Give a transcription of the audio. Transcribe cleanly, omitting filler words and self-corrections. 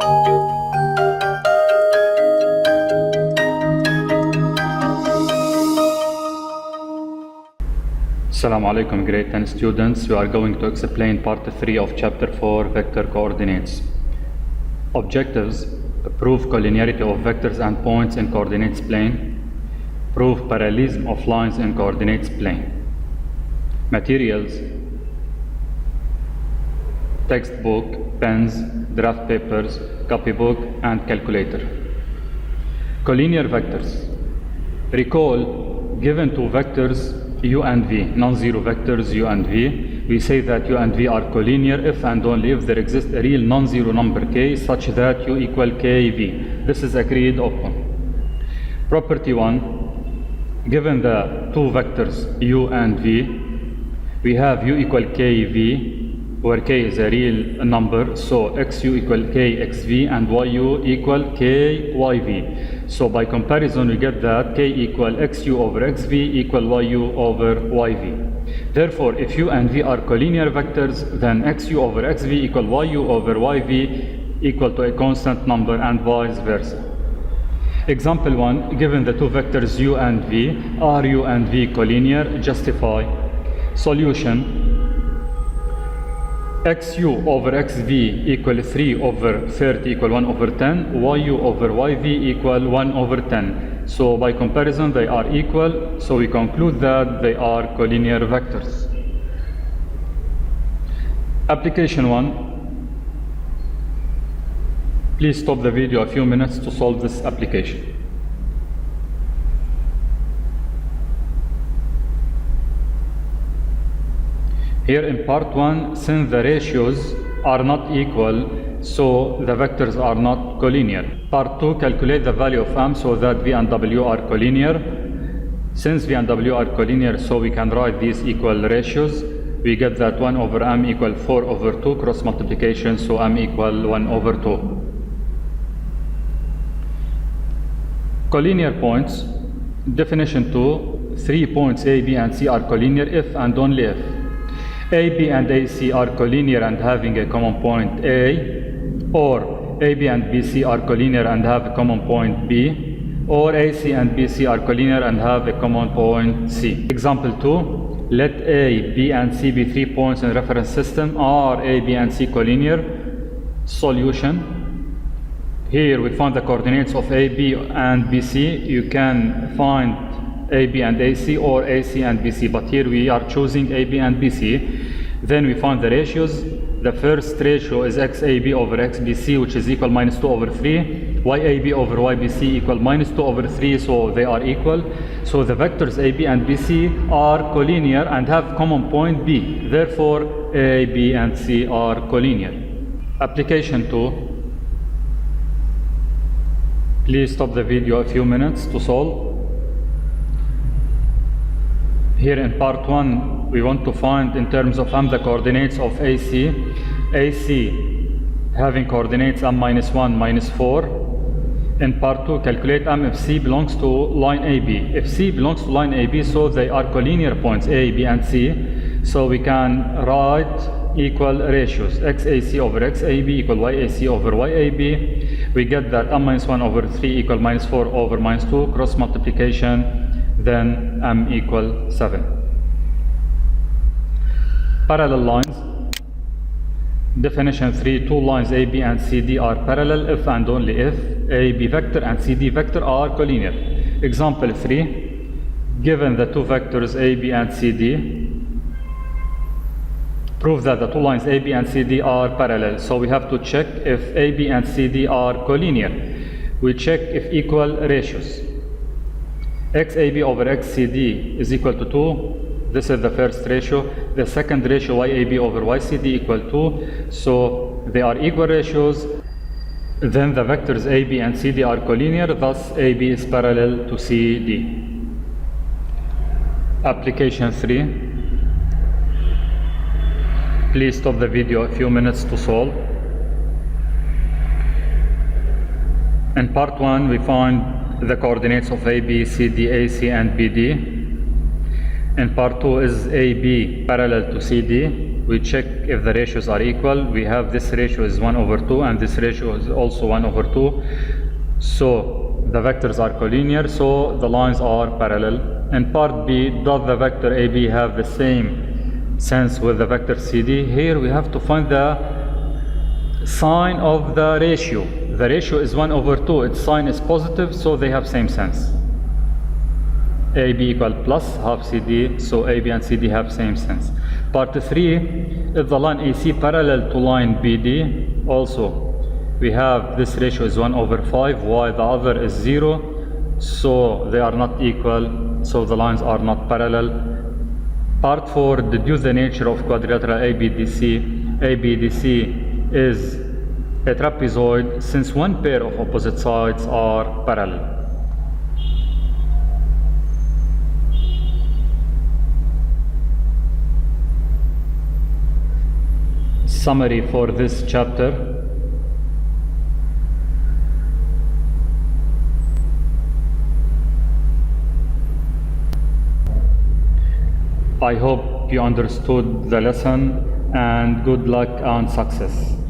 Assalamu alaikum, grade 10 students. We are going to explain part 3 of chapter 4, vector coordinates. Objectives: prove collinearity of vectors and points in coordinates plane. Prove parallelism of lines in coordinates plane. Materials: textbook, pens, draft papers, copybook, and calculator. Collinear vectors. Recall, given two vectors u and v, non-zero vectors u and v, we say that u and v are collinear if and only if there exists a real non-zero number k such that u equal kv. This is agreed upon. Property 1, given the two vectors u and v, we have u equal kv, where k is a real number, so xu equal kxv and yu equal kyv. So by comparison we get that k equal xu over xv equal yu over yv. Therefore, if u and v are collinear vectors, then xu over xv equal yu over yv equal to a constant number and vice versa. Example 1, given the two vectors u and v, are u and v collinear? Justify. Solution: xu over xv equal 3 over 30 equal 1 over 10, yu over yv equal 1 over 10. So by comparison they are equal, so we conclude that they are collinear vectors. Application 1. Please stop the video a few minutes to solve this application. Here in part 1, since the ratios are not equal, so the vectors are not collinear. Part 2, calculate the value of m so that v and w are collinear. Since v and w are collinear, so we can write these equal ratios. We get that 1 over m equal 4 over 2 cross multiplication, so m equal 1 over 2. Collinear points. Definition 2, 3 points A, B, and C are collinear if and only if A, B, and AC are collinear and having a common point A, or A, B, and BC are collinear and have a common point B, or AC and BC are collinear and have a common point C. Example 2, let A, B, and C be 3 points in reference system. Are A, B, and C collinear? Solution: here we find the coordinates of A, B, and BC. You can find A, B, and AC, or AC and BC, but here we are choosing A, B, and BC. Then we find the ratios. The first ratio is xAB over xBC, which is equal minus 2 over 3. YAB over YBC equal minus 2 over 3, so they are equal. So the vectors AB and BC are collinear and have common point B. Therefore, A, B, and C are collinear. Application 2. Please stop the video a few minutes to solve. Here in part 1, we want to find in terms of m the coordinates of AC. AC having coordinates m minus 1, minus 4. In part 2, calculate m if C belongs to line AB. If C belongs to line AB, so they are collinear points A, B, and C. So we can write equal ratios. XAC over XAB equal YAC over YAB. We get that m minus 1 over 3 equal minus 4 over minus 2, cross multiplication, then m equal 7. Parallel lines. Definition 3, two lines AB and CD are parallel if and only if AB vector and CD vector are collinear. Example 3, given the two vectors AB and CD, prove that the two lines AB and CD are parallel. So we have to check if AB and CD are collinear. We check if equal ratios. XAB over XCD is equal to 2. This is the first ratio. The second ratio, YAB over YCD equal 2. So they are equal ratios. Then the vectors AB and CD are collinear. Thus AB is parallel to CD. Application 3. Please stop the video a few minutes to solve. In part 1, we find the coordinates of AB, CD, AC, and BD. In part 2 is AB parallel to CD. we check if the ratios are equal. We have this ratio is 1 over 2 and this ratio is also 1 over 2. So the vectors are collinear, so the lines are parallel. In part B, does the vector AB have the same sense with the vector CD? Here we have to find the sign of the ratio. The ratio is 1 over 2, its sign is positive, so they have same sense. AB equal plus half CD, so AB and CD have same sense. Part 3, if the line AC parallel to line BD, also we have this ratio is 1 over 5, while the other is 0, so they are not equal, so the lines are not parallel. Part 4, deduce the nature of quadrilateral ABDC. ABDC is a trapezoid since one pair of opposite sides are parallel. Summary for this chapter. I hope you understood the lesson, and good luck and success.